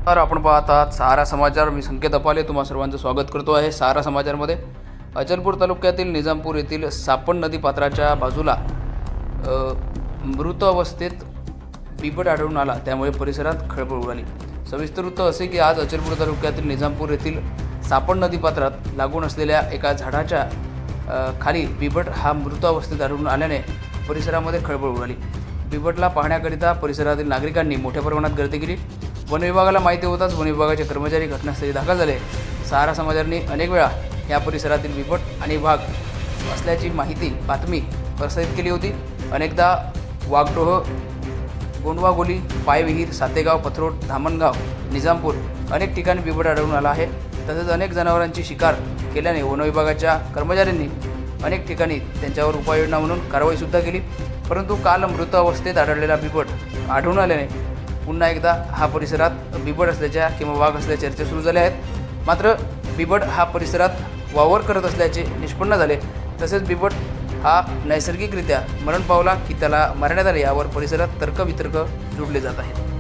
तर आपण पाहत आहात सहारा समाचार. मी संकेत अपाले तुम्हा सर्वांचं स्वागत करतो आहे. सहारा समाचारमध्ये अचलपूर तालुक्यातील निजामपूर येथील सापण नदी पात्राच्या बाजूला मृत अवस्थेत बिबट आढळून आला, त्यामुळे परिसरात खळबळ उडाली. सविस्तर वृत्त असे की आज अचलपूर तालुक्यातील निजामपूर येथील सापण नदी पात्रात लागून असलेल्या एका झाडाच्या खाली बिबट हा मृत अवस्थेत आढळून आल्याने परिसरामध्ये खळबळ उडाली. बिबटला पाहण्याकरिता परिसरातील नागरिकांनी मोठ्या प्रमाणात गर्दी केली. वन विभागाला माहिती होताच वन विभागाचे कर्मचारी घटनास्थळी दाखल झाले. सहारा समाचारने अनेक वेळा या परिसरातील बिबट आणि वाघ असल्याची बातमी प्रसारित केली होती. अनेकदा वाघडोह, गोंडवागोली, पायविहीर, सातेगाव, पथरोट, धामणगाव, निजामपूर अनेक ठिकाणी बिबट आढळून आला आहे. तसेच अनेक जनावरांची शिकार केल्याने वन विभागाच्या कर्मचाऱ्यांनी अनेक ठिकाणी त्यांच्यावर उपाययोजना म्हणून कारवाईसुद्धा केली. परंतु काल मृत अवस्थेत आढळलेला बिबट आढळून आल्याने पुन्हा एकदा हा परिसरात बिबट असल्याच्या किंवा वाघ असल्याच्या चर्चा सुरू झाल्या आहेत. मात्र बिबट हा परिसरात वावर करत असल्याचे निष्पन्न झाले. तसेच बिबट हा नैसर्गिकरित्या मरण पावला की त्याला मारण्यात आले यावर परिसरात तर्कवितर्क जुडले जात आहेत.